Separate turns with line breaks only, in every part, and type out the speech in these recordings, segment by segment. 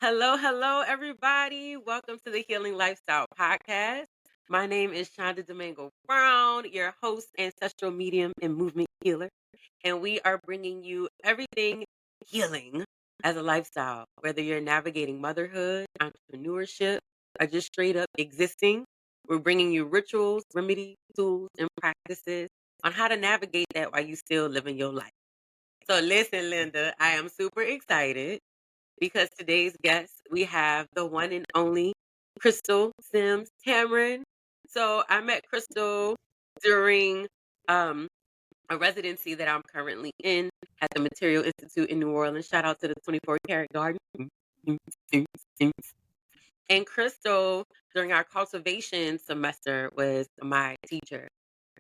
Hello, hello, everybody. Welcome to the Healing Lifestyle Podcast. My name is Shanda Domango Brown, your host, Ancestral Medium and Movement Healer. And we are bringing you everything healing as a lifestyle, whether you're navigating motherhood, entrepreneurship, or just straight up existing. We're bringing you rituals, remedies, tools, and practices on how to navigate that while you still living your life. So, listen, Linda, I am super excited because today's guest, we have the one and only Krystle Sims Cameron. So I met Krystle during um, a residency that I'm currently in at the Material Institute in New Orleans. Shout out to the 24 Karat Garden. And Krystle, during our cultivation semester, was my teacher.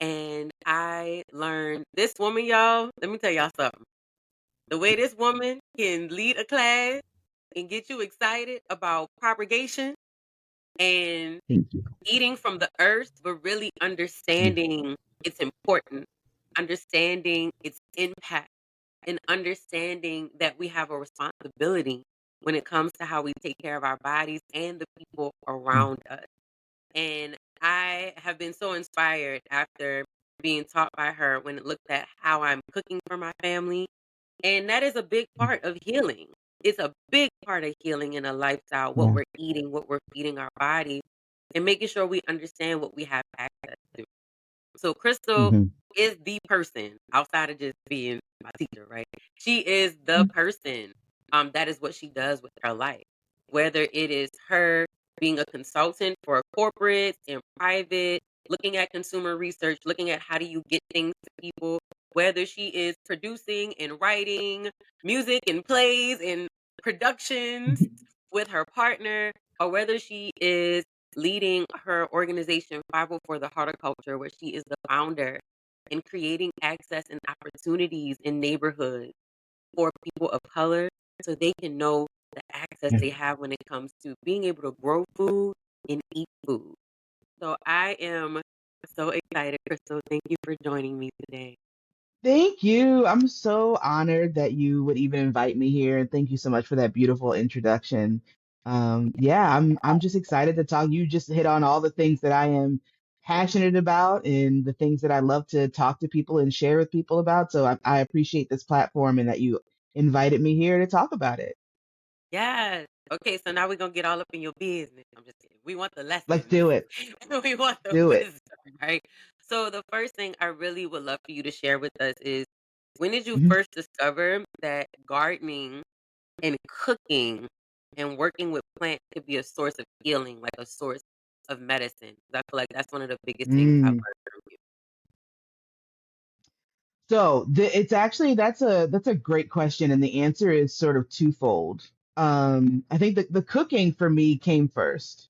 And I learned this woman, y'all. Let me tell y'all something. The way this woman can lead a class and get you excited about propagation and
Thank you.
eating from the earth, but really
Mm,
understanding its importance, understanding its impact, and understanding that we have a responsibility when it comes to how we take care of our bodies and the people
mm,
around us. And I have been so inspired after being taught by her when it looked at how I'm cooking for my family, and that is a big
mm.
part of healing. It's a big part of healing in a lifestyle, what
Yeah.
we're eating, what we're feeding our body, and making sure we understand what we have access to. So Krystle
Hmm.
is the person outside of just being my teacher, right? She is the person. That is what she does with her life. Whether it is her being a consultant for corporates and private, looking at consumer research, looking at how do you get things to people, whether she is producing and writing music and plays and productions with her partner, or whether she is leading her organization 504 the Horticulture, where she is the founder, and creating access and opportunities in neighborhoods for people of color so they can know the access
Yeah.
they have when it comes to being able to grow food and eat food. So I am so excited, Krystle. Thank you for joining me today.
Thank you. I'm so honored that you would even invite me here, and thank you so much for that beautiful introduction. Yeah, I'm just excited to talk. You just hit on all the things that I am passionate about and the things that I love to talk to people and share with people about. So I appreciate this platform and that you invited me here to talk about it.
Yes. Okay, so now we're gonna get all up in your business. I'm just kidding. We want the
Let's
lessons.
do it.
We want the
Do it.
wisdom, right? So the first thing I really would love for you to share with us is, when did you
Mhm.
first discover that gardening and cooking and working with plants could be a source of healing, like a source of medicine? 'Cause I feel like that's one of the biggest things I've
Mm.
learned from you.
So it's actually that's a great question, and the answer is sort of twofold. I think the cooking for me came first,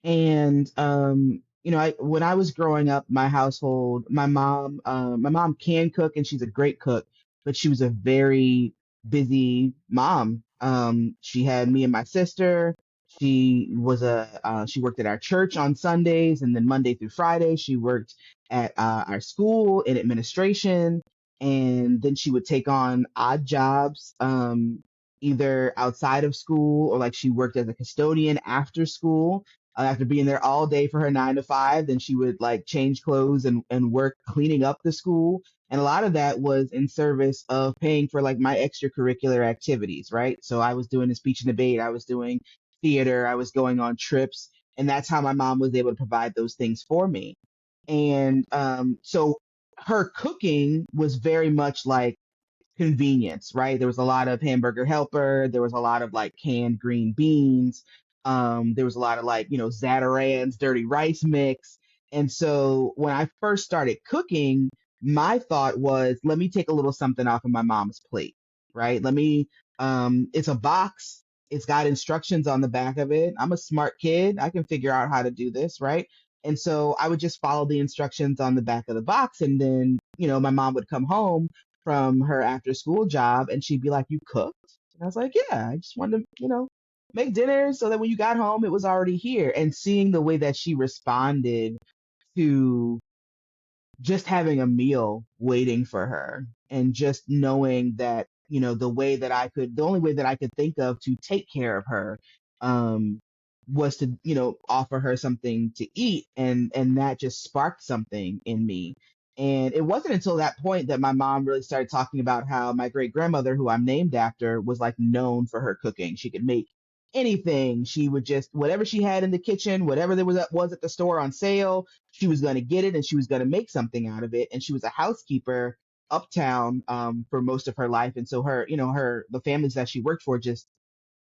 and when I was growing up, my household, my mom can cook, and she's a great cook, but she was a very busy mom. She had me and my sister. She worked at our church on Sundays, and then Monday through Friday she worked at our school in administration, and then she would take on odd jobs, either outside of school or like she worked as a custodian after school. After being there all day for her 9 to 5, then she would like change clothes and work cleaning up the school. And a lot of that was in service of paying for like my extracurricular activities, right? So I was doing the speech and debate, I was doing theater, I was going on trips, and that's how my mom was able to provide those things for me. And so her cooking was very much like convenience, right? There was a lot of hamburger helper. There was a lot of like canned green beans. There was a lot of like, Zatarain's dirty rice mix. And so when I first started cooking, my thought was, let me take a little something off of my mom's plate, right? It's a box. It's got instructions on the back of it. I'm a smart kid. I can figure out how to do this, right? And so I would just follow the instructions on the back of the box. And then, my mom would come home from her after school job and she'd be like, "You cooked?" And I was like, "Yeah, I just wanted to, make dinner so that when you got home, it was already here." And seeing the way that she responded to just having a meal waiting for her and just knowing that the only way that I could think of to take care of her, um, was to, offer her something to eat. And that just sparked something in me. And it wasn't until that point that my mom really started talking about how my great grandmother, who I'm named after, was like known for her cooking. She could make anything. She would just, whatever she had in the kitchen, whatever there was at the store on sale, she was going to get it and she was going to make something out of it. And she was a housekeeper uptown, for most of her life. And so the families that she worked for, just,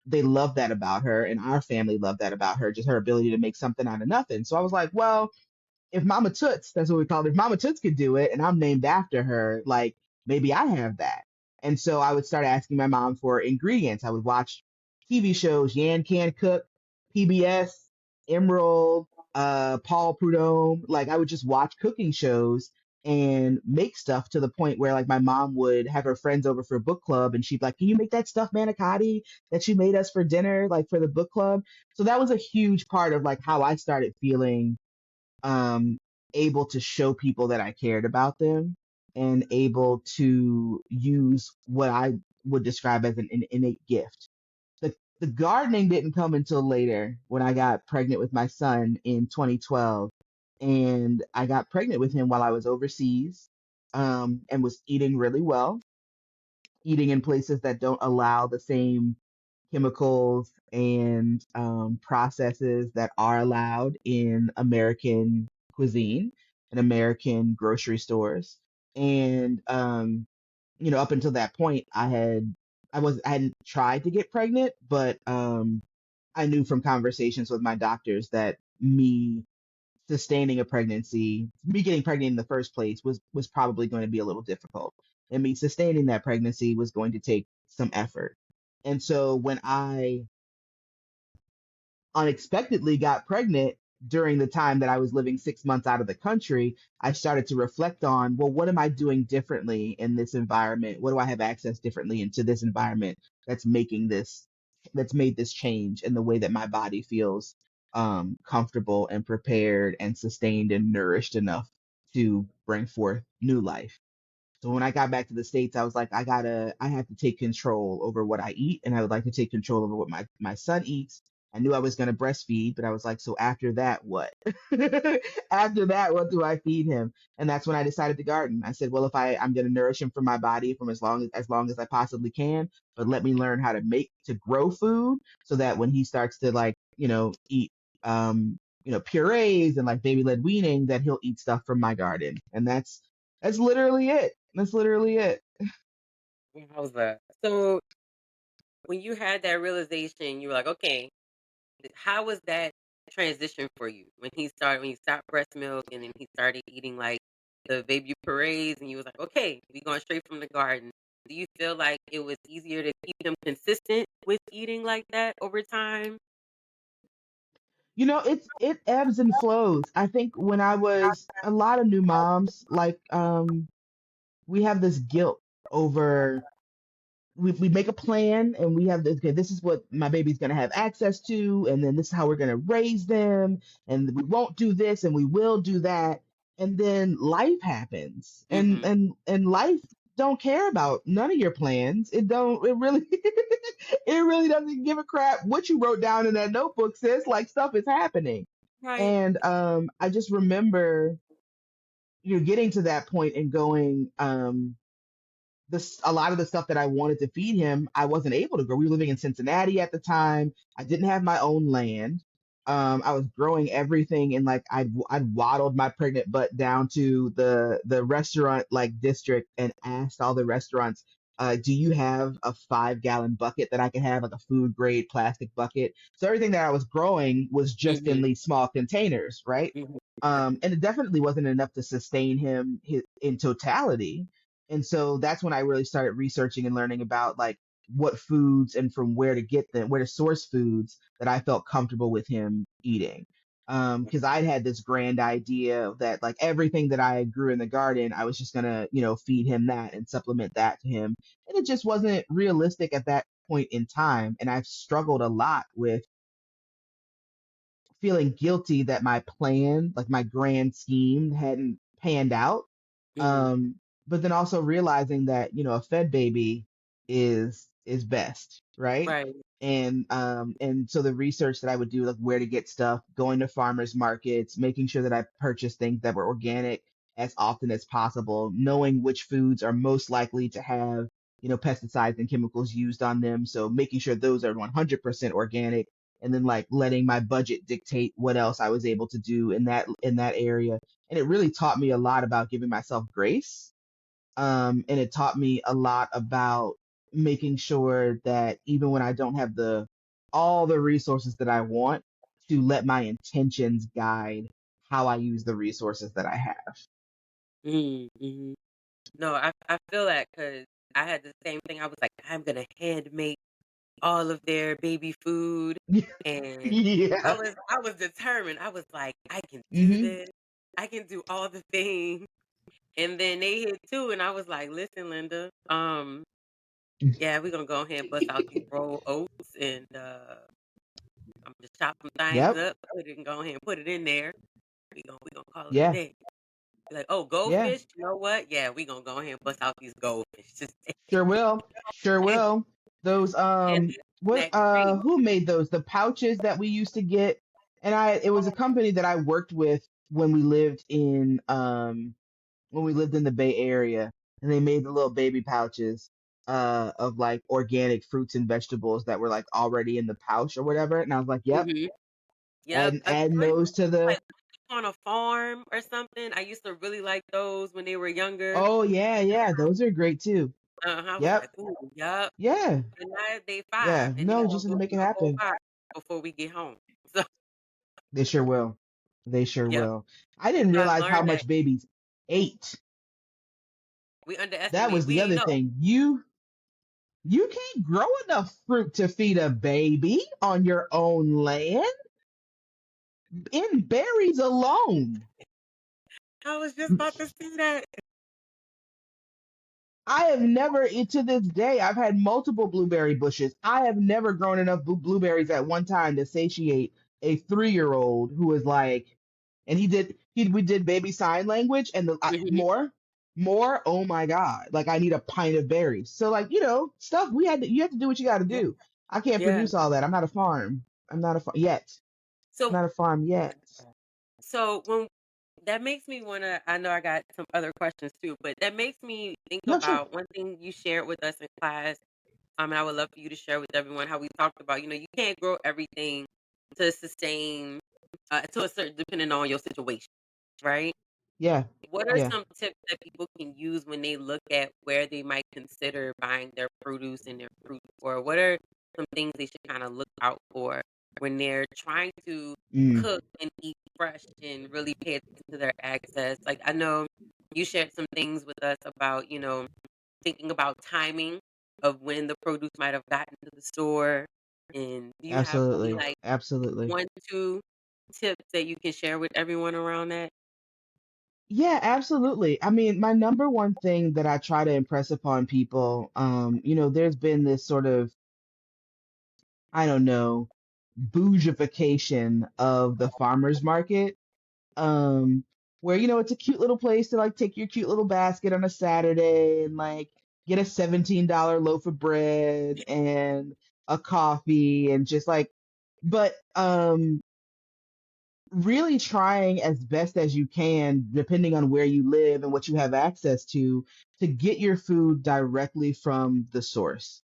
they loved that about her. And our family loved that about her, just her ability to make something out of nothing. So I was like, well, if Mama Toots, that's what we called it, if Mama Toots could do it and I'm named after her, like, maybe I have that. And so I would start asking my mom for ingredients. I would watch TV shows, Yan Can Cook, PBS, Emerald, Paul Prudhomme. Like, I would just watch cooking shows and make stuff, to the point where, like, my mom would have her friends over for book club and she'd be like, can you make that stuffed manicotti that you made us for dinner, like for the book club? So that was a huge part of like how I started feeling, um, able to show people that I cared about them, and able to use what I would describe as an innate gift. The gardening didn't come until later, when I got pregnant with my son in 2012. And I got pregnant with him while I was overseas, and was eating really well, eating in places that don't allow the same chemicals and, processes that are allowed in American cuisine and American grocery stores. And, up until that point, I hadn't tried to get pregnant, but, I knew from conversations with my doctors that me getting pregnant in the first place, was probably going to be a little difficult, and me sustaining that pregnancy was going to take some effort. And so when I unexpectedly got pregnant during the time that I was living 6 months out of the country, I started to reflect on, well, what am I doing differently in this environment? What do I have access differently into this environment that's making this, that's made this change in the way that my body feels, comfortable and prepared and sustained and nourished enough to bring forth new life. So when I got back to the States, I was like, I have to take control over what I eat, and I would like to take control over what my son eats. I knew I was going to breastfeed, but I was like, so after that, what? After that, what do I feed him? And that's when I decided to garden. I said, well, if I'm going to nourish him from my body from as long as I possibly can, but let me learn how to grow food, so that when he starts to, like, eat, purees and like baby led weaning, that he'll eat stuff from my garden. And that's literally it. That's literally it.
Wowza. So when you had that realization, you were like, okay, how was that transition for you when you stopped breast milk and then he started eating like the baby purees and you was like, okay, we going straight from the garden. Do you feel like it was easier to keep him consistent with eating like that over time?
It ebbs and flows. I think when I was a lot of new moms, like, we have this guilt over, we make a plan and we have this, okay, this is what my baby's going to have access to, and then this is how we're going to raise them, and we won't do this and we will do that. And then life happens, and
Mhm.
life don't care about none of your plans. It really it really doesn't give a crap what you wrote down in that notebook, sis. Like, stuff is happening.
Right.
And, I just remember, getting to that point and going, a lot of the stuff that I wanted to feed him, I wasn't able to grow. We were living in Cincinnati at the time. I didn't have my own land. I was growing everything, and like, I'd waddled my pregnant butt down to the restaurant like district and asked all the restaurants, do you have a 5 gallon bucket that I can have, like a food grade plastic bucket? So everything that I was growing was just in
Mhm.
these small containers, right?
Mhm.
And it definitely wasn't enough to sustain him in totality. And so that's when I really started researching and learning about, like, what foods and from where to get them, where to source foods that I felt comfortable with him eating. Because I'd had this grand idea that, like, everything that I grew in the garden, I was just gonna, feed him that and supplement that to him. And it just wasn't realistic at that point in time. And I've struggled a lot with feeling guilty that my plan, like my grand scheme, hadn't panned out.
Mhm.
Um, but then also realizing that, a fed baby, is best, right?
Right.
And so the research that I would do, like where to get stuff, going to farmers markets, making sure that I purchase things that were organic as often as possible, knowing which foods are most likely to have, pesticides and chemicals used on them. So making sure those are 100% organic, and then like letting my budget dictate what else I was able to do in that area. And it really taught me a lot about giving myself grace, and it taught me a lot about making sure that even when I don't have all the resources that I want, to let my intentions guide how I use the resources that I have.
Mm-hmm. No, I feel that because I had the same thing. I was like, I'm gonna hand make all of their baby food, and I
Yeah.
was I was determined. I was like, I can do
Hmm.
this. I can do all the things. And then they hit two, and I was like, listen, Linda, yeah, we're gonna go ahead and bust out these rolled oats, and I'm just chop some things
Yep.
up, put it and go ahead and put it in there. We gonna call it a
Yeah.
day. Be like, oh,
Yeah.
goldfish, you know what? Yeah, we gonna go ahead and bust out these goldfish today.
Sure will. Sure
and,
will. Those
and
what
next week.
who made those? The pouches that we used to get. And it was a company that I worked with when we lived in the Bay Area, and they made the little baby pouches of like organic fruits and vegetables that were like already in the pouch or whatever. And I was like, yep,
Hmm. Yep.
adding
I
those to the.
like on a farm or something. I used to really like those when they were younger.
Oh yeah, yeah, those are great too.
I was
Yep.
like, ooh, yep.
Yeah.
And now they 5,
Yeah.
and they
No,
gonna
just to
go
make it
through the whole
happen.
box before we get home. So
They sure will. They sure
yep.
will. I didn't
So I
realize how
learned that
much babies ate.
we
That
underestimate.
was the
We
other
know.
thing. You can't grow enough fruit to feed a baby on your own land in berries alone.
I was just about to say that.
I have never, to this day, I've had multiple blueberry bushes. I have never grown enough blueberries at one time to satiate a 3-year-old who was like, and we did baby sign language, and
Hmm.
more, oh my God, like I need a pint of berries. So like, stuff you have to do what you got to
Yeah.
do. I can't
Yeah.
produce all that. I'm not a farm. I'm not a farm yet. I'm
So
not a farm yet.
when that makes me wanna. I know I got some other questions too, but that makes me think
No, sure.
about one thing you shared with us in class. And I would love for you to share with everyone how we talked about, you can't grow everything to sustain to a certain depending on your situation, right?
Yeah.
What are
Yeah.
some tips that people can use when they look at where they might consider buying their produce and their fruit? Or what are some things they should kind of look out for when they're trying to
Mm,
cook and eat fresh and really pay attention to their access? Like I know you shared some things with us about, thinking about timing of when the produce might have gotten to the store. And do you have maybe
absolutely.
like
Absolutely.
1, 2 tips that you can share with everyone around that?
Yeah, absolutely. I mean, my number one thing that I try to impress upon people, there's been this sort of, I don't know, bougification of the farmers market, where, it's a cute little place to like take your cute little basket on a Saturday and like get a $17 loaf of bread and a coffee and just like, but really trying as best as you can, depending on where you live and what you have access to get your food directly from the source.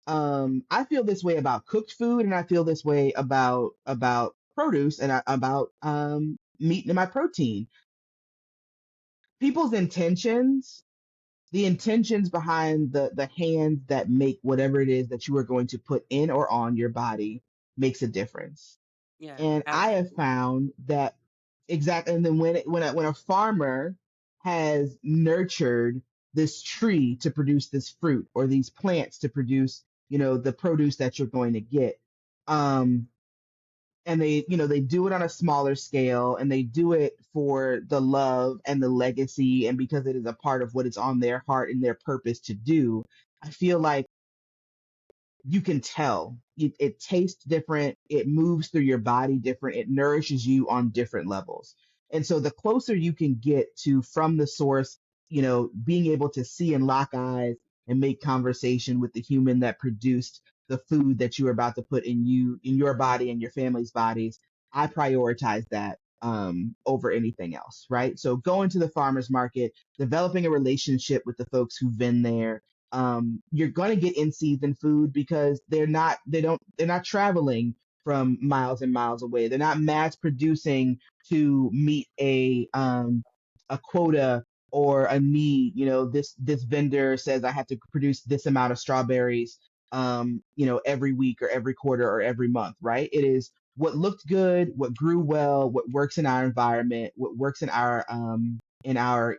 I feel this way about cooked food, and I feel this way about produce and about meat and my protein. People's intentions, the intentions behind the hands that make whatever it is that you are going to put in or on your body makes a difference.
Yeah,
And I have
absolutely.
found that exactly. And then when a farmer has nurtured this tree to produce this fruit or these plants to produce, the produce that you're going to get, um, and they do it on a smaller scale, and they do it for the love and the legacy, and because it is a part of what is on their heart and their purpose to do. I feel like you can tell it tastes different, it moves through your body different, it nourishes you on different levels. And so the closer you can get to from the source, being able to see and lock eyes and make conversation with the human that produced the food that you are about to put in your body and your family's bodies. I prioritize that over anything else, right? So going to the farmers market, developing a relationship with the folks who've been there. You're going to get in season food because they're not traveling from miles and miles away. They're not mass producing to meet a quota or a need. You know, this vendor says I have to produce this amount of strawberries, every week or every quarter or every month, right? It is what looked good, what grew well, what works in our environment, what works in our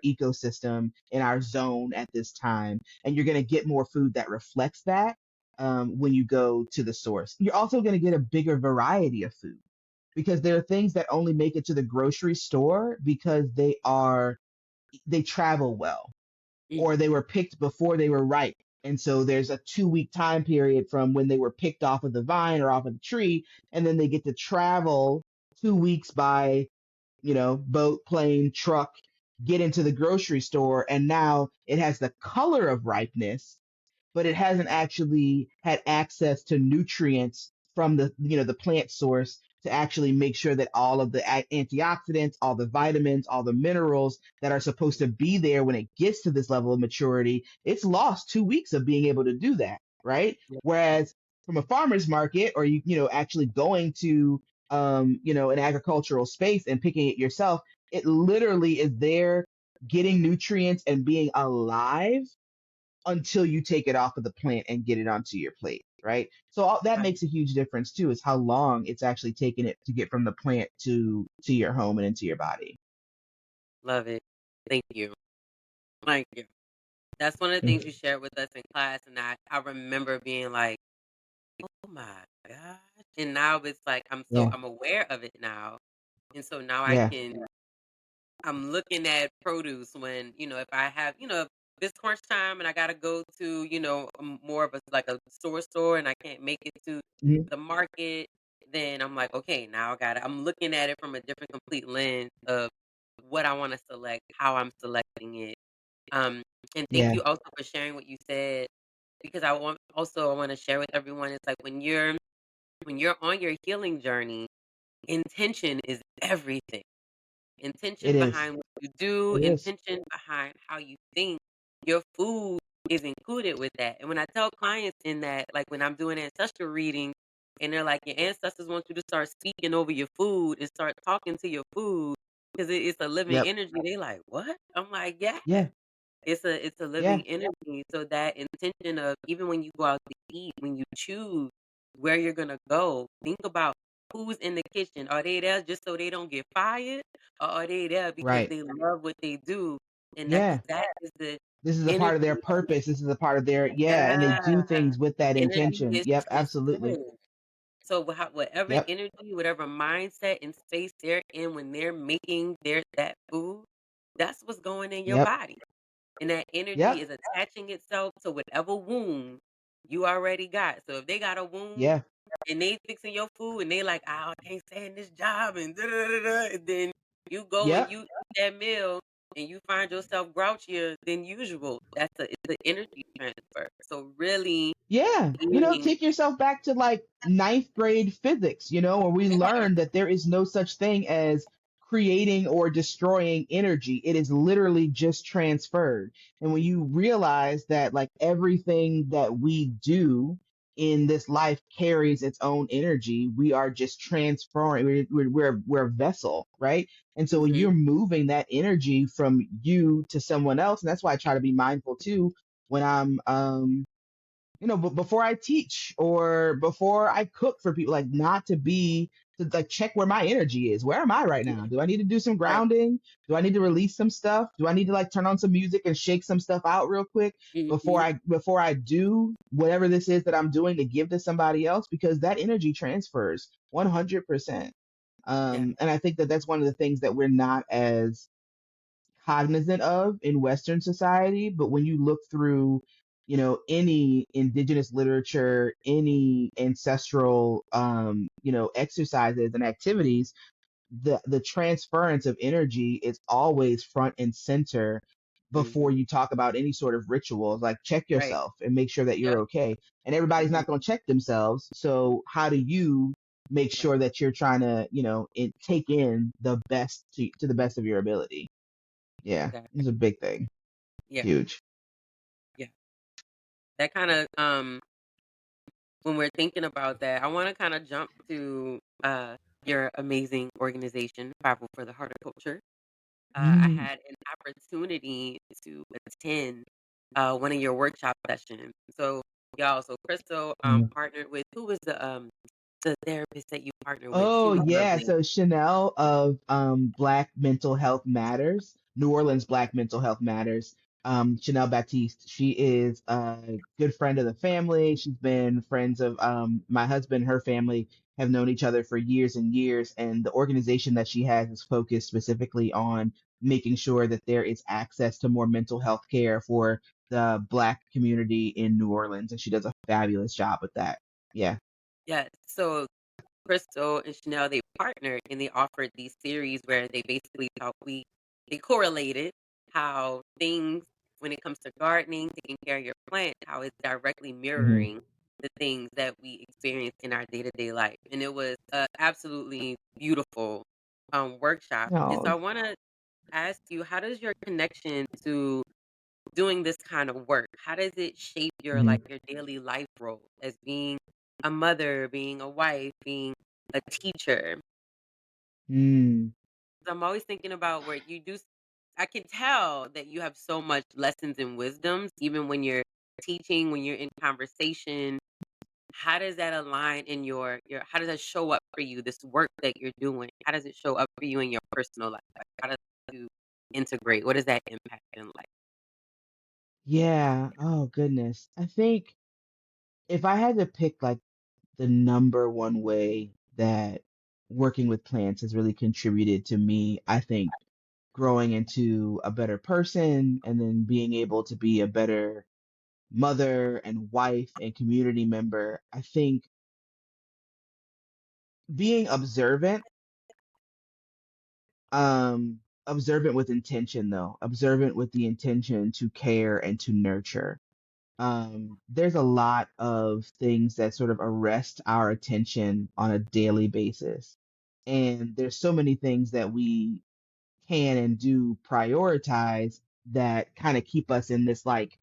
ecosystem, in our zone at this time, and you're going to get more food that reflects that when you go to the source. You're also going to get a bigger variety of food because there are things that only make it to the grocery store because they travel well or they were picked before they were ripe. And so there's a 2 week time period from when they were picked off of the vine or off of the tree, and then they get to travel 2 weeks by, boat, plane, truck, get into the grocery store, and now it has the color of ripeness, but it hasn't actually had access to nutrients from the plant source to actually make sure that all of the antioxidants, all the vitamins, all the minerals that are supposed to be there when it gets to this level of maturity, it's lost 2 weeks of being able to do that, right?
Yeah.
Whereas from a farmer's market, or actually going to an agricultural space and picking it yourself, it literally is there getting nutrients and being alive until you take it off of the plant and get it onto your plate, right? So that
Right.
makes a huge difference too, is how long it's actually taking it to get from the plant to your home and into your body.
Love it. Thank you. Thank you. That's one of the things you
Mhm.
shared with us in class, and I remember being like, "Oh my gosh!" And now it's like
Yeah,
I'm aware of it now, and so now
yeah,
I'm looking at produce when, if I have, if it's crunch time and I gotta go to, more of a like a store and I can't make it to
mhm,
the market, then I'm like, okay, now I'm looking at it from a different complete lens of what I want to select, how I'm selecting it. Um, and thank
yeah.
you also for sharing what you said because I want to share with everyone. It's like when you're on your healing journey, intention is everything.
It
Intention
is.
behind what you do,
It is.
intention behind how you think. Your food is included with that. And when I tell clients in that, like when I'm doing ancestral readings, and they're like, your ancestors want you to start speaking over your food and start talking to your food because it's a living
Yep.
energy. They like, what? I'm like, yeah.
Yeah.
It's a
Yeah.
living energy, so that intention of even when you go out to eat, when you choose where you're gonna go, think about who's in the kitchen. Are they there just so they don't get fired? Or are they there because
Right.
they love what they do? And
Yeah.
that is the
This is a part of their
energy.
purpose. This is a part of their, yeah, and they do
Yeah.
things with that
Energy
intention. Yep,
is
absolutely.
good. So whatever
Yep.
energy, whatever mindset and space they're in when they're making that food, that's what's going in your
Yep.
body. And that energy
Yep.
is attaching itself to whatever wound you already got. So if they got a wound
Yeah.
and they fixing your food and they like, "Oh, I can't stand this job," and da da da da, and then you go and
Yep.
you eat that meal and you find yourself grouchier than usual. It's an energy transfer. So really
Yeah,
being
take yourself back to like ninth grade physics, where we
yeah.
learned that there is no such thing as creating or destroying energy. It is literally just transferred. And when you realize that like everything that we do in this life carries its own energy, we are just transferring. We're a vessel, right? And so when
Mhm.
you're moving that energy from you to someone else, and that's why I try to be mindful too when I'm but before I teach or before I cook for people, like not to be to like check where my energy is. Where am I right now? Do I need to do some
Right.
grounding? Do I need to release some stuff? Do I need to like turn on some music and shake some stuff out real quick
Mhm.
before I do whatever this is that I'm doing to give to somebody else? Because that energy transfers 100%.
Yeah.
And I think that that's one of the things that we're not as cognizant of in Western society. But when you look through, any indigenous literature, any ancestral, exercises and activities, the transference of energy is always front and center before
Mhm.
you talk about any sort of rituals. Like, check
Right.
yourself and make sure that
Yep.
you're okay. And everybody's
Mhm.
not going to check themselves. So how do you make
Right.
sure that you're trying to, take in the best to the best of your ability? Yeah,
Exactly.
it's a big thing.
Yeah.
Huge.
Yeah. That kind of when we're thinking about that, I want to kind of jump to your amazing organization, Travel for the Horticulture. I
Mm,
had an opportunity to attend one of your workshop sessions. So y'all, so Krystle
mm.
partnered with who was the therapist that you partnered with? She
Oh
was
yeah,
lovely.
so Chanel of Black Mental Health Matters, New Orleans Black Mental Health Matters. Chanel Baptiste. She is a good friend of the family. She's been friends of my husband. Her family have known each other for years and years, and the organization that she has is focused specifically on making sure that there is access to more mental health care for the Black community in New Orleans, and she does a fabulous job with that. Yeah.
Yes. So Krystle and Chanel, they partnered and they offered these series where they basically thought they correlated how things when it comes to gardening, taking care of your plant, how it's directly
Hmm.
mirroring the things that we experience in our day to day life. And it was a absolutely beautiful workshop. And so
Oh.
I want to ask you, how does your connection to doing this kind of work, how does it shape your
Mhm.
like your daily life role as being a mother, being a wife, being a teacher?
Mm.
So I'm always thinking about where you do. I can tell that you have so much lessons and wisdoms, even when you're teaching, when you're in conversation. How does that align in your? How does that show up for you? This work that you're doing. How does it show up for you in your personal life? Like, how does you integrate? What does that impact in life?
Yeah. Oh goodness. I think if I had to pick like the number one way that working with plants has really contributed to me, I think growing into a better person and then being able to be a better mother and wife and community member, I think being observant with intention though, observant with the intention to care and to nurture. There's a lot of things that sort of arrest our attention on a daily basis. And there's so many things that we can and do prioritize that kind of keep us in this like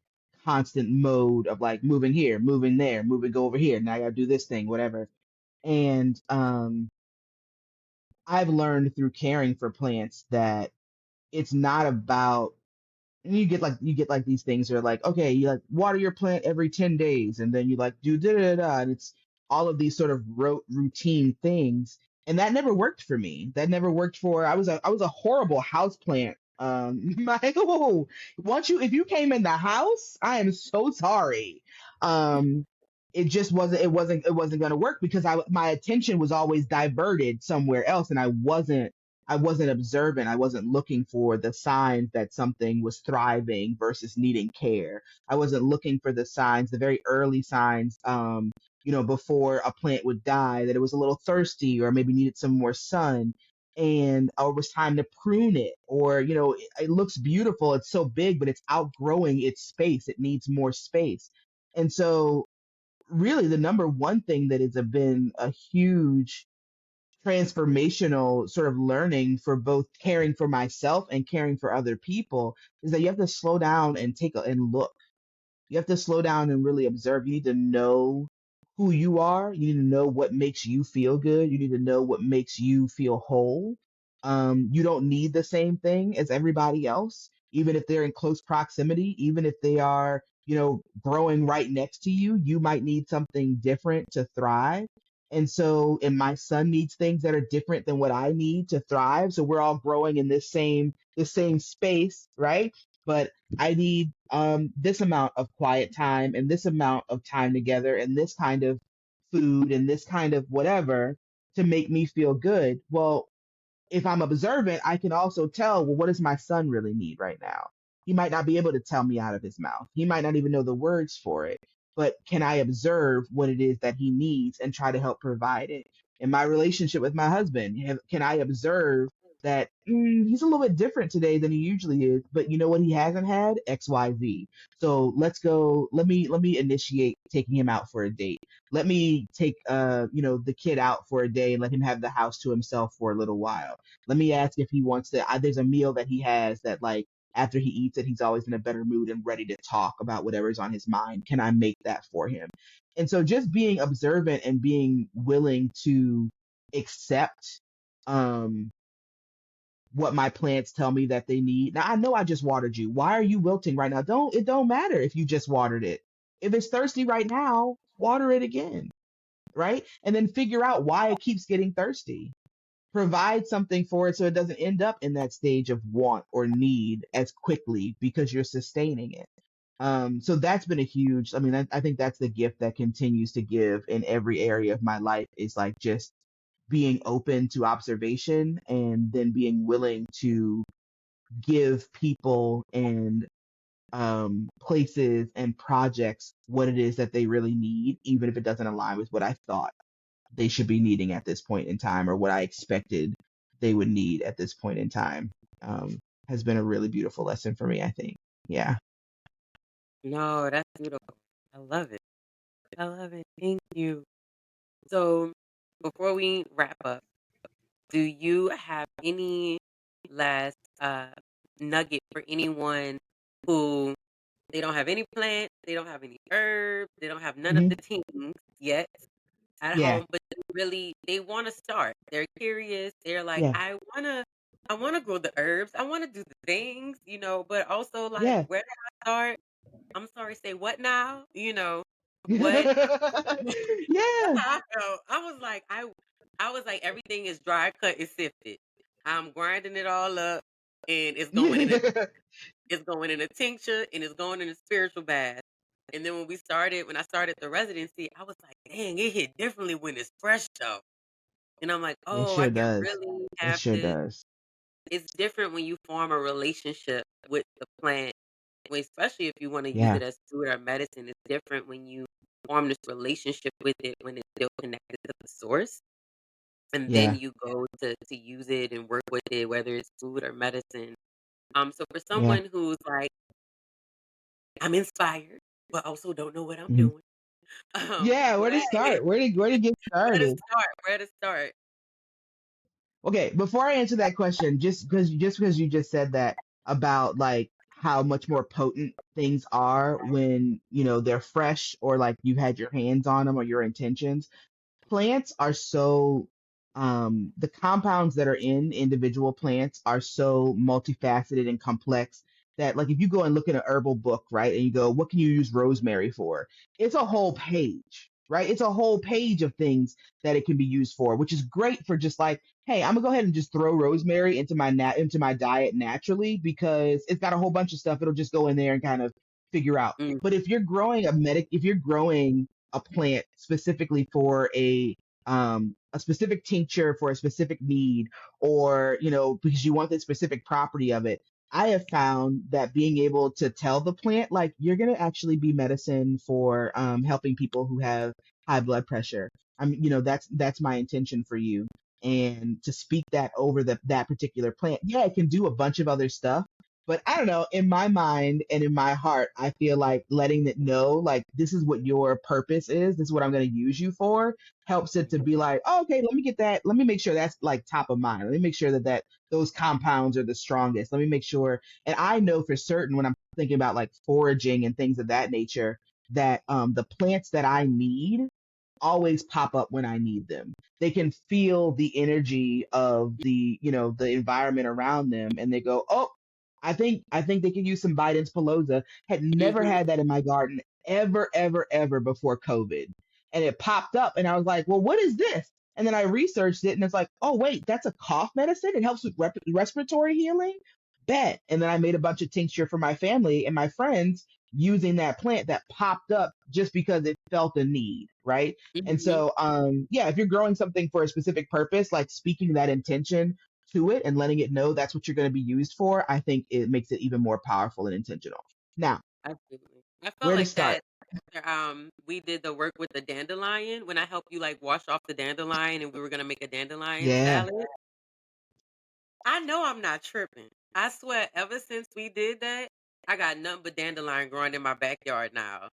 constant mode of like moving here, moving there, moving go over here. Now I gotta do this thing, whatever. And I've learned through caring for plants that it's not about and you get like these things that are like, okay, you like water your plant every 10 days, and then you like do da da da, and it's all of these sort of routine things. And that never worked for me. That never worked for I was a horrible house plant. Michael, once you if you came in the house, I am so sorry. Um, it just wasn't gonna work because my attention was always diverted somewhere else, and I wasn't observant. I wasn't looking for the signs that something was thriving versus needing care. I wasn't looking for the signs, the very early signs, before a plant would die, that it was a little thirsty or maybe needed some more sun. And or it was time to prune it, or it looks beautiful, it's so big, but it's outgrowing its space. It needs more space. And so, really, the number one thing that has been a huge transformational sort of learning for both caring for myself and caring for other people is that you have to slow down and and look. You have to slow down and really observe. You need to know who you are. You need to know what makes you feel good. You need to know what makes you feel whole. You don't need the same thing as everybody else, even if they're in close proximity, even if they are, growing right next to you. You might need something different to thrive. And my son needs things that are different than what I need to thrive. So we're all growing in this same space, right? But I need this amount of quiet time and this amount of time together and this kind of food and this kind of whatever to make me feel good. Well, if I'm observant, I can also tell, well, what does my son really need right now? He might not be able to tell me out of his mouth. He might not even know the words for it. But can I observe what it is that he needs and try to help provide it? In my relationship with my husband, can I observe that he's a little bit different today than he usually is, but you know what he hasn't had? XYZ. So let's go. Let me initiate taking him out for a date. Let me take the kid out for a day and let him have the house to himself for a little while. Let me ask if he wants to. There's a meal that he has that like after he eats it, he's always in a better mood and ready to talk about whatever's on his mind. Can I make that for him? And so just being observant and being willing to accept um what my plants tell me that they need. Now I know I just watered you. Why are you wilting right now? Don't matter if you just watered it. If it's thirsty right now, water it again, right? And then figure out why it keeps getting thirsty. Provide something for it so it doesn't end up in that stage of want or need as quickly because you're sustaining it. So that's been a huge, I mean, I think that's the gift that continues to give in every area of my life is like just being open to observation and then being willing to give people and places and projects what it is that they really need, even if it doesn't align with what I thought they should be needing at this point in time or what I expected they would need at this point in time. Um, has been a really beautiful lesson for me, I think. Yeah.
No, that's beautiful. I love it. I love it. Thank you. So, before we wrap up, do you have any last nugget for anyone who they don't have any plants, they don't have any herbs, they don't have none of
Hmm.
the things yet at
Yeah.
home, but they want to start. They're curious. They're like,
Yeah.
I wanna grow the herbs. I want to do the things, but also like
Yeah.
where do I start? I'm sorry, say what now? What that's
Yeah.
how I felt. I was like everything is dry cut and sifted. I'm grinding it all up and
Yeah.
it's going in a tincture and it's going in a spiritual bath. And then when I started the residency, I was like, dang, it hit differently when it's fresh though. And I'm like,
It
oh, I
sure
can
does.
really
It
have
sure
to
does.
it's different when you form a relationship with the plant, especially if you want to use
Yeah.
it as food or medicine. It's different when you form this relationship with it when it's still connected to the source. And then
Yeah.
you go to use it and work with it, whether it's food or medicine. So for
Yeah.
someone who's like, I'm inspired, but also don't know what I'm
Mhm.
doing.
Yeah. Where to
What
start? Where to get
where to
started?
start? Where to start?
Okay, before I answer that question, just because you just said that about like how much more potent things are when they're fresh or like you had your hands on them or your intentions. Plants are so the compounds that are in individual plants are so multifaceted and complex that like if you go and look at an herbal book, right, and you go, what can you use rosemary for? It's a whole page, right? It's a whole page of things that it can be used for, which is great for just like, hey, I'm gonna go ahead and just throw rosemary into my diet naturally because it's got a whole bunch of stuff. It'll just go in there and kind of figure out.
Mm,
But if you're growing a plant specifically for a specific tincture for a specific need, or because you want the specific property of it. I have found that being able to tell the plant like you're going to actually be medicine for helping people who have high blood pressure. That's my intention for you, and to speak that over that particular plant. Yeah, it can do a bunch of other stuff, but I don't know, in my mind and in my heart, I feel like letting it know, like, this is what your purpose is, this is what I'm going to use you for, helps it to be like, oh, okay, let me get that. Let me make sure that's like top of mind. Let me make sure that those compounds are the strongest. Let me make sure. And I know for certain when I'm thinking about like foraging and things of that nature, that the plants that I need always pop up when I need them. They can feel the energy of the environment around them, and they go, "Oh, I think they can use some Biden's Pelosa." Had never
mhm,
had that in my garden ever, ever, ever before COVID, and it popped up, and I was like, "Well, what is this?" And then I researched it, and it's like, "Oh, wait, that's a cough medicine. It helps with respiratory healing." Bet. And then I made a bunch of tincture for my family and my friends using that plant that popped up just because it felt a need, right? And
mhm.
so, yeah, if you're growing something for a specific purpose, like speaking that intention to it and letting it know that's what you're going to be used for, I think it makes it even more powerful and intentional. Now,
Absolutely. I felt
where to
like
start?
that after we did the work with the dandelion when I helped you like wash off the dandelion and we were gonna make a dandelion
Yeah.
salad. I know I'm not tripping. I swear, ever since we did that, I got nothing but dandelion growing in my backyard now.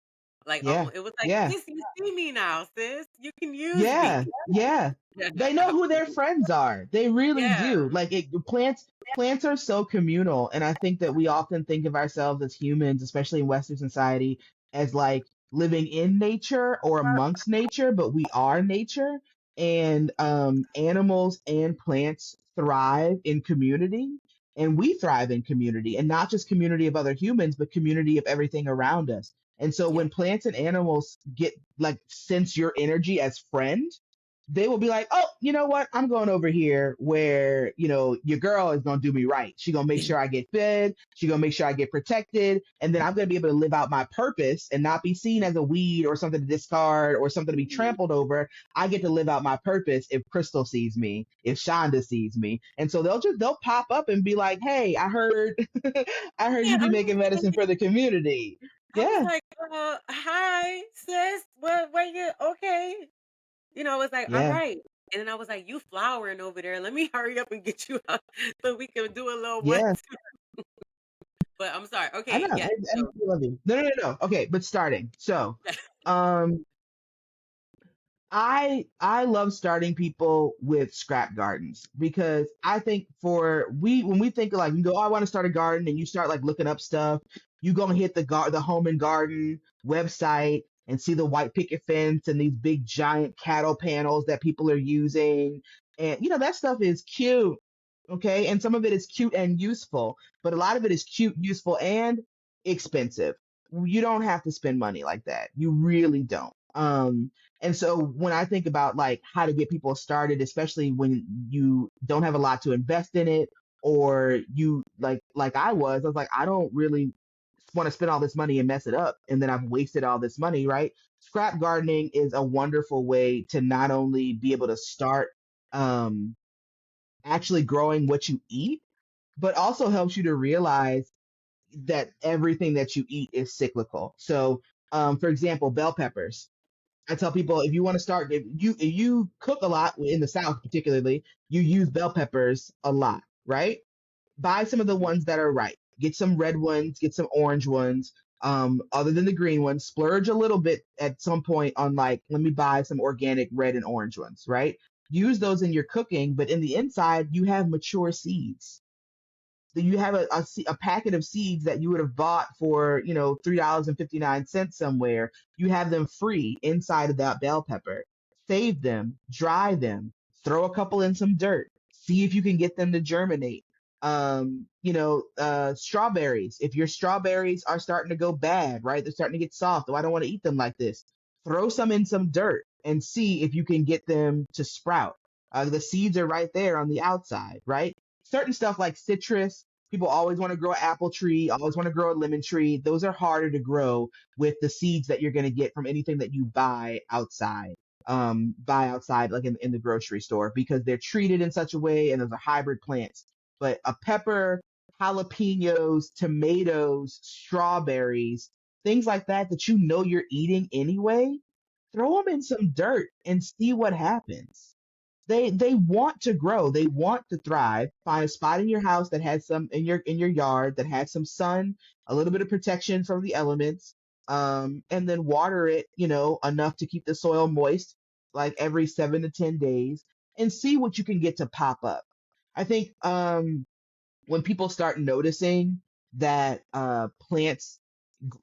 Like,
Yeah,
it was like,
yeah.
sis, you see me now, sis. You can use me.
Yeah, yeah.
Yeah,
They know who their friends are. They really
yeah,
do. Like plants are so communal, and I think that we often think of ourselves as humans, especially in Western society, as like living in nature or amongst nature, but we are nature. And animals and plants thrive in community, and we thrive in community, and not just community of other humans, but community of everything around us. And so
yeah.
when plants and animals get like sense your energy as friend, they will be like, oh, you know what? I'm going over here where, your girl is going to do me right. She going to make sure I get fed. She going to make sure I get protected. And then I'm going to be able to live out my purpose and not be seen as a weed or something to discard or something to be
Mhm.
trampled over. I get to live out my purpose if Krystle sees me, if Shanda sees me. And so they'll pop up and be like, hey, I heard, I heard
Yeah,
you be making medicine for the community.
I was
Yeah.
like, hi, sis. What you okay? I was like, all
Yeah.
right. And then I was like, you flowering over there. Let me hurry up and get you out so we can do a little one.
Yeah.
But I'm sorry.
I
Okay,
know.
yes.
I
So
love you. No, no, no, no. Okay, but starting. So, um, I love starting people with scrap gardens because I think when we think of like you go, oh, I want to start a garden and you start like looking up stuff, you go and hit the home and garden website and see the white picket fence and these big giant cattle panels that people are using. And that stuff is cute. Okay. And some of it is cute and useful, but a lot of it is cute, useful, and expensive. You don't have to spend money like that. You really don't. And so when I think about like how to get people started, especially when you don't have a lot to invest in it, or you like I was like, I don't really want to spend all this money and mess it up, and then I've wasted all this money, right? Scrap gardening is a wonderful way to not only be able to start um, actually growing what you eat, but also helps you to realize that everything that you eat is cyclical. So, for example, bell peppers. I tell people if you want to start, if you cook a lot in the South, particularly, you use bell peppers a lot, right? Buy some of the ones that are right. Get some red ones, get some orange ones. Other than the green ones, splurge a little bit at some point on like, let me buy some organic red and orange ones, right? Use those in your cooking, but in the inside, you have mature seeds. You have a packet of seeds that you would have bought for $3.59 somewhere. You have them free inside of that bell pepper. Save them, dry them, throw a couple in some dirt, see if you can get them to germinate. Strawberries, if your strawberries are starting to go bad, right, they're starting to get soft, oh, I don't want to eat them like this, throw some in some dirt and see if you can get them to sprout. The seeds are right there on the outside, right? Certain stuff like citrus, people always want to grow an apple tree, always want to grow a lemon tree. Those are harder to grow with the seeds that you're going to get from anything that you buy outside, like in the grocery store, because they're treated in such a way and those are hybrid plants. But a pepper, jalapenos, tomatoes, strawberries, things like that that you're eating anyway, throw them in some dirt and see what happens. They want to grow, they want to thrive. Find a spot in your house that has some in your yard that has some sun, a little bit of protection from the elements, and then water it, enough to keep the soil moist, like every 7 to 10 days, and see what you can get to pop up. I think when people start noticing that plants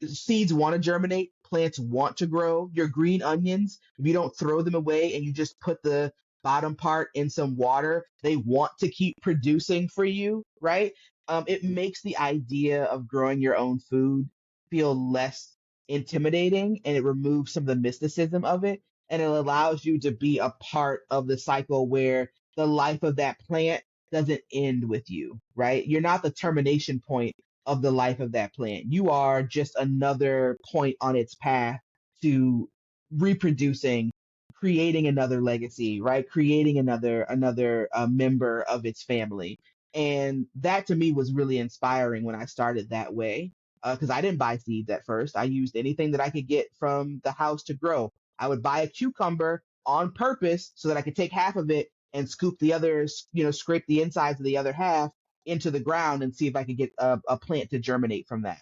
seeds want to germinate, plants want to grow. Your green onions, if you don't throw them away and you just put the bottom part in some water, they want to keep producing for you, right? It makes the idea of growing your own food feel less intimidating, and it removes some of the mysticism of it. And it allows you to be a part of the cycle where the life of that plant doesn't end with you, right? You're not the termination point of the life of that plant. You are just another point on its path to reproducing, creating another legacy, right? Creating another member of its family. And that to me was really inspiring when I started that way. Because I didn't buy seeds at first. I used anything that I could get from the house to grow. I would buy a cucumber on purpose so that I could take half of it and scoop the others, scrape the insides of the other half into the ground and see if I could get a plant to germinate from that.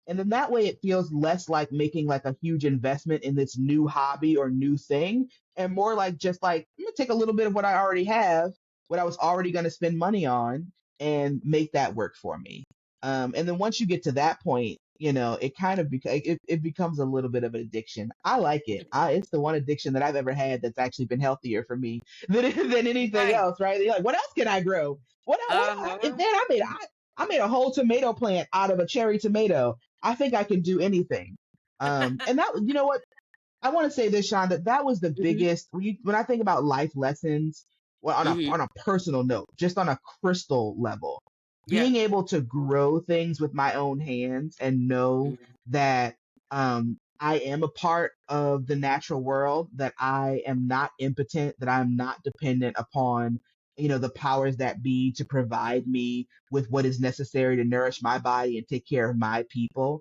And then that way it feels less like making like a huge investment in this new hobby or new thing, and more like just like, I'm gonna take a little bit of what I already have, what I was already gonna spend money on, and make that work for me. And then once you get to that point, it kind of it becomes a little bit of an addiction. I like it. It's the one addiction that I've ever had that's actually been healthier for me than anything
Right.
else, right? You're like, what else can I grow? If
Uh-huh.
man, I made a whole tomato plant out of a cherry tomato. I think I can do anything. And that, what, I want to say this, Sean, that was the
Mhm.
biggest, when I think about life lessons, well, on a
Mhm.
on a personal note, just on a crystal level,
Yeah.
being able to grow things with my own hands and know
Mhm.
that I am a part of the natural world, that I am not impotent, that I'm not dependent upon, the powers that be to provide me with what is necessary to nourish my body and take care of my people.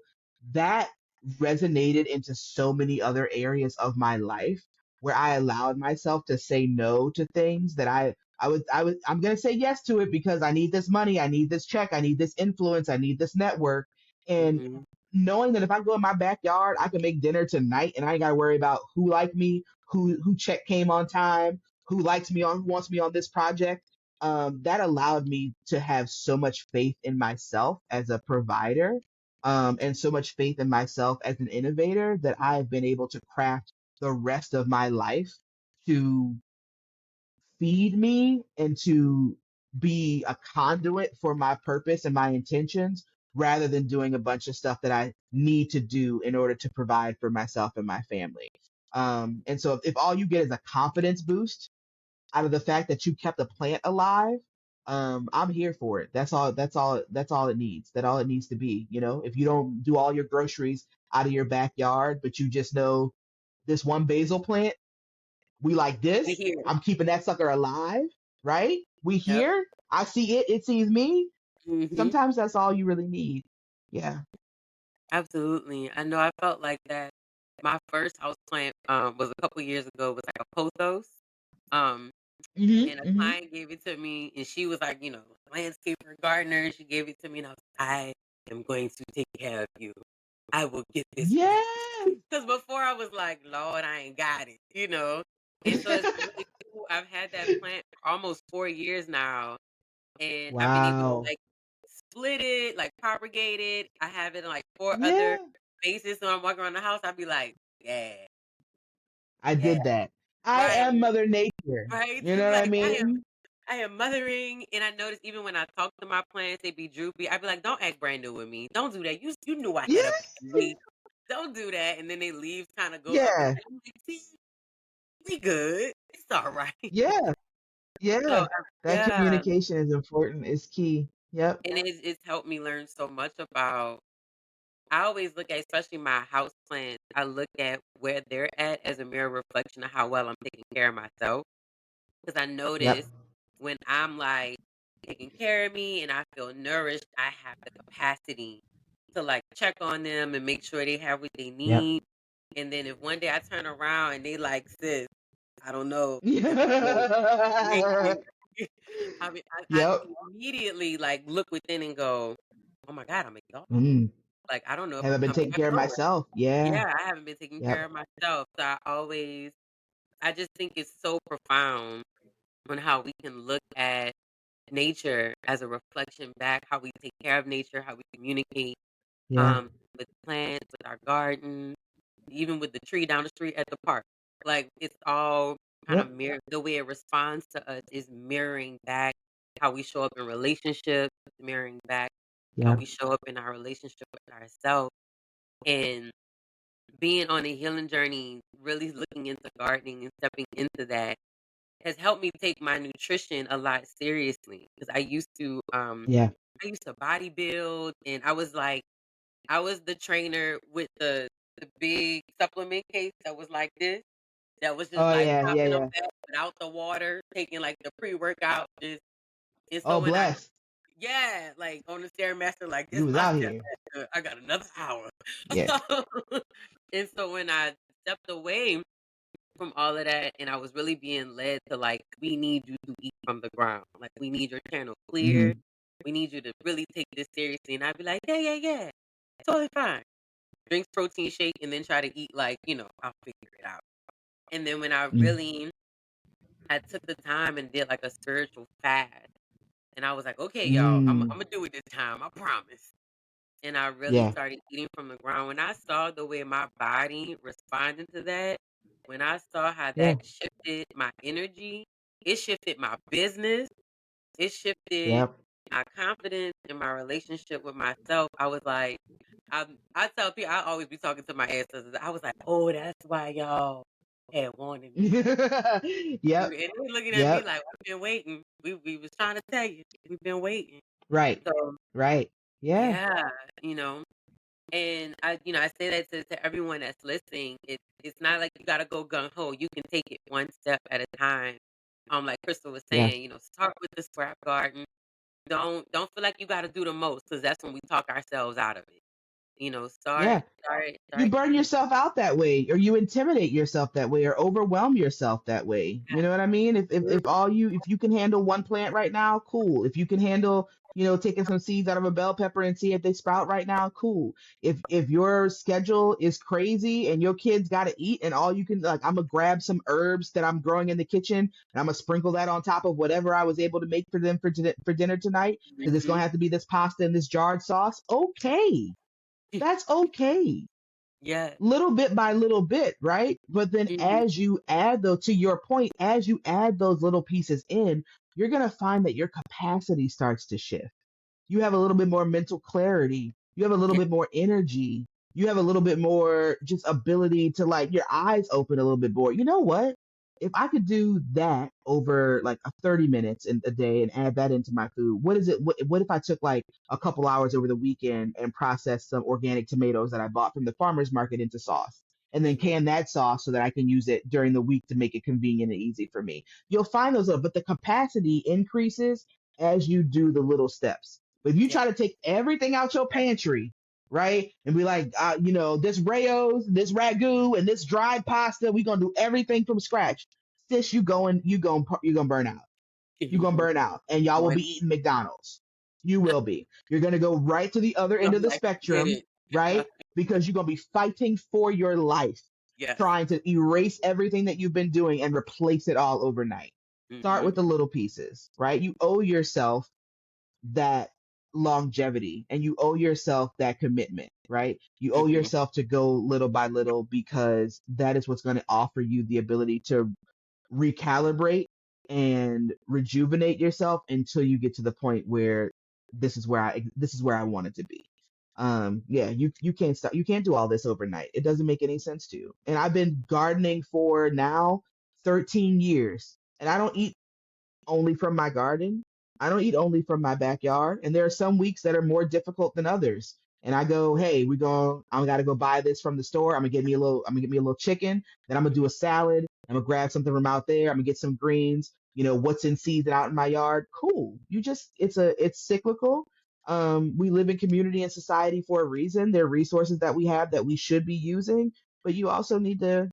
That resonated into so many other areas of my life where I allowed myself to say no to things that I'm gonna say yes to it because I need this money, I need this check, I need this influence, I need this network. And
Mhm.
knowing that if I go in my backyard, I can make dinner tonight and I ain't gotta worry about who liked me, who check came on time, who wants me on this project. That allowed me to have so much faith in myself as a provider, and so much faith in myself as an innovator, that I've been able to craft the rest of my life to feed me and to be a conduit for my purpose and my intentions, rather than doing a bunch of stuff that I need to do in order to provide for myself and my family. And so if all you get is a confidence boost out of the fact that you kept a plant alive, I'm here for it. That's all it needs. That all it needs to be. If you don't do all your groceries out of your backyard, but you just know this one basil plant, we like
We
this.
here.
I'm keeping that sucker alive, right? We
Yep.
here. I see it. It sees me.
Mhm.
Sometimes that's all you really need. Yeah.
Absolutely. I know I felt like that. My first house plant was a couple years ago, was like a pothos. Um
Mhm.
and a
Mhm.
client gave it to me and she was like, landscaper gardener. She gave it to me and I am going to take care of you. I will get this right.
Yes.
Because before I was like, Lord, I ain't got it. And so it's really cool. I've had that plant for almost 4 years now, and I've been able to
Wow.
like split it, like propagate it. I have it in like four other
Yeah.
spaces. So I'm walking around the house, I'd be like, yeah,
I
yeah,
did that. I
right,
am Mother Nature.
right.
You know what I
Like
mean?
I am mothering, and I notice even when I talk to my plants, they be droopy. I be like, "Don't act brand new with me. Don't do that. You knew I had a
Yeah.
bad week. Don't do that." And then they leaves kind of go up and
Yeah.
down. I'm like, "See, we good. It's all right."
Yeah.
So
Yeah. That
yeah,
communication is important. It's key. Yep.
and it's helped me learn so much about. I always look at, especially my house plants. I look at where they're at as a mirror reflection of how well I'm taking care of myself. Because I
Yep.
notice when I'm like taking care of me and I feel nourished, I have the capacity to like check on them and make sure they have what they
Yep.
need. And then if one day I turn around and they like, sis, I don't know, this won't make it. I mean, I
Yep.
immediately like look within and go, oh my God, I'm exhausted.
Mm.
Like, I don't know if
Have I
I'm
been
coming
taking
back
care of
on.
myself? Yeah.
Yeah, I haven't been taking care
Yep.
of myself. So I just think it's so profound on how we can look at nature as a reflection back, how we take care of nature, how we communicate
Yeah.
um, with plants, with our garden, even with the tree down the street at the park. Like it's all kind of
Yep.
mirror the way it responds to us is mirroring back how we show up in relationships, mirroring back how
Yeah.
we show up in our relationship with ourselves. And being on a healing journey, really looking into gardening and stepping into that has helped me take my nutrition a lot seriously. Because
Yeah.
I used to bodybuild, and I was the trainer with the big supplement case that was like this, that was just
Oh
like
yeah. Yeah.
popping them
Yeah.
back without the water, taking like the pre-workout, just and so
Oh,
when I
bless.
yeah, like on the Stairmaster, like
You
this
was
my
out here.
Stairmaster, I got another hour.
Yeah.
And so when I stepped away, from all of that, and I was really being led to like, we need you to eat from the ground. Like, we need your channel clear.
Hmm.
We need you to really take this seriously. And I'd be like, yeah, yeah, yeah, totally fine. Drink protein shake and then try to eat like, I'll figure it out. And then when I took the time and did like a spiritual fast, and I was like, okay, y'all, I'm
Mm.
gonna do it this time, I promise. And I really
Yeah.
started eating from the ground. When I saw the way my body responded to that, when I saw how
Yeah.
that shifted my energy, it shifted my business, it shifted
Yep.
my confidence in my relationship with myself. I was like, I tell people, I always be talking to my ancestors. I was like, oh, that's why y'all had wanted me. And
Yep.
they looking at me
Yep.
like, we've been waiting. We was trying to tell you, we've been waiting.
Right.
So
Right. Yeah.
yeah, you know. And I say that to everyone that's listening. It's not like you gotta go gung ho. You can take it one step at a time. Like Krystle was
Yes.
saying, start with the scrap garden. Don't feel like you gotta do the most, because that's when we talk ourselves out of it. Start
Yeah.
start
You
start
burn
eating.
yourself out that way, or you intimidate yourself that way, or overwhelm yourself that way. You know what I mean? If you can handle one plant right now, cool. If you can handle, taking some seeds out of a bell pepper and see if they sprout right now, cool. If your schedule is crazy and your kids got to eat, and all you can, like, I'm gonna grab some herbs that I'm growing in the kitchen and I'm gonna sprinkle that on top of whatever I was able to make for them for dinner tonight, because it's gonna
Mhm.
have to be this pasta and this jarred sauce. Okay, that's okay,
Yeah.
little bit by little bit, right? But then
Mhm.
as you add, though, to your point, as you add those little pieces in, you're going to find that your capacity starts to shift. You have a little bit more mental clarity. You have a little
Yeah.
bit more energy. You have a little bit more just ability to, like, your eyes open a little bit more. You know what? If I could do that over like a 30 minutes in a day and add that into my food, what is it? What if I took like a couple hours over the weekend and processed some organic tomatoes that I bought from the farmer's market into sauce, and then
Mhm.
can that sauce so that I can use it during the week to make it convenient and easy for me? You'll find those, but the capacity increases as you do the little steps. But if you
Yeah.
try to take everything out your pantry, right, and be like, this Rayo's, this ragu, and this dried pasta, we gonna do everything from scratch. Sis, you gonna burn out. You're gonna burn out, and y'all will
One,
be eating McDonald's. You will be. You're gonna go right to the other
you're
end
gonna
of
be
the
like, forget
spectrum,
it.
right? Because you're gonna be fighting for your life,
Yes.
trying to erase everything that you've been doing and replace it all overnight. Start
Mhm.
with the little pieces, right? You owe yourself that longevity, and you owe yourself that commitment, right? You owe
Mhm.
yourself to go little by little, because that is what's going to offer you the ability to recalibrate and rejuvenate yourself until you get to the point where this is where I want it to be. Yeah, you can't stop, you can't do all this overnight. It doesn't make any sense to you. And I've been gardening for now 13 years, and I don't eat only from my garden. I don't eat only from my backyard. And there are some weeks that are more difficult than others. And I go, hey, I gotta go buy this from the store. I'm gonna get me a little chicken. Then I'm gonna do a salad. I'm gonna grab something from out there. I'm gonna get some greens. What's in season out in my yard. Cool. It's cyclical. We live in community and society for a reason. There are resources that we have that we should be using, but you also need to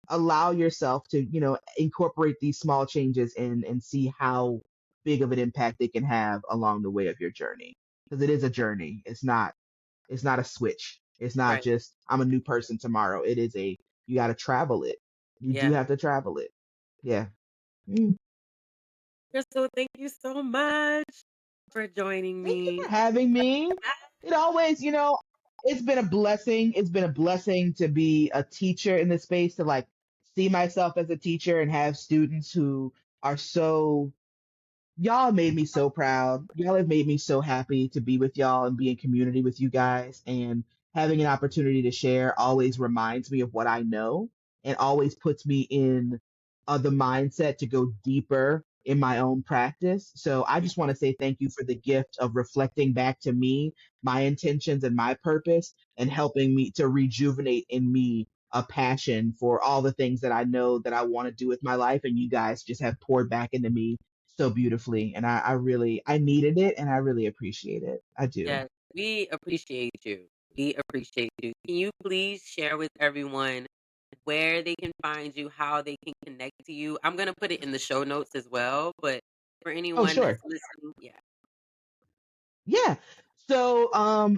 allow yourself to incorporate these small changes and see how big of an impact they can have along the way of your journey, because it is a journey. It's not a switch. It's not
Right.
just I'm a new person tomorrow. It is a You got to travel it. You do
Yeah.
have to travel it. Yeah. Mm.
Crystal, thank you so much for joining
Thank you
me.
for having me. It always, it's been a blessing. It's been a blessing to be a teacher in this space, to like see myself as a teacher and have students who are so y'all made me so proud. Y'all have made me so happy to be with y'all and be in community with you guys. And having an opportunity to share always reminds me of what I know, and always puts me in the mindset to go deeper in my own practice. So I just want to say thank you for the gift of reflecting back to me my intentions and my purpose, and helping me to rejuvenate in me a passion for all the things that I know that I want to do with my life. And you guys just have poured back into me so beautifully. And I needed it, and I really appreciate it. I do.
Yes, we appreciate you. We appreciate you. Can you please share with everyone where they can find you, how they can connect to you. I'm gonna put it in the show notes as well, but for
Oh,
anyone that's
sure.
listening, yeah.
Yeah. So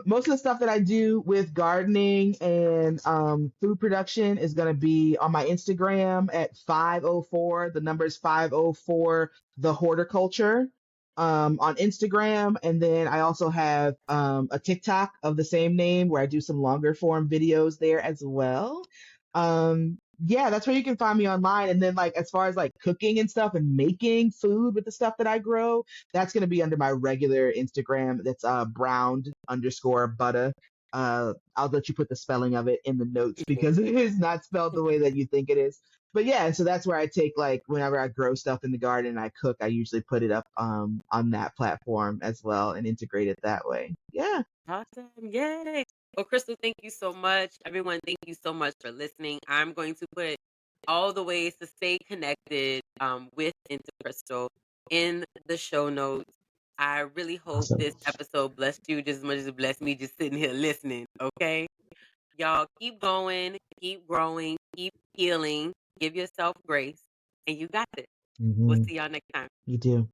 most of the stuff that I do with gardening and food production is going to be on my Instagram at 504. The number is 504 the horticulture on Instagram. And then I also have a TikTok of the same name where I do some longer form videos there as well. Yeah, that's where you can find me online. And then like as far as like cooking and stuff and making food with the stuff that I grow, that's going to be under my regular Instagram. That's browned underscore butter. I'll let you put the spelling of it in the notes because it is not spelled the way that you think it is. But yeah, so that's where I take like whenever I grow stuff in the garden and I cook, I usually put it up on that platform as well and integrate it that way. Yeah.
Awesome. Yay. Well, Crystal, thank you so much. Everyone, thank you so much for listening. I'm going to put all the ways to stay connected with Into Crystal in the show notes. I really hope
Awesome.
this episode blessed you just as much as it blessed me just sitting here listening. Okay. Y'all keep going, keep growing, keep healing, give yourself grace, and you got this. We'll
Hmm.
see y'all next time.
You do.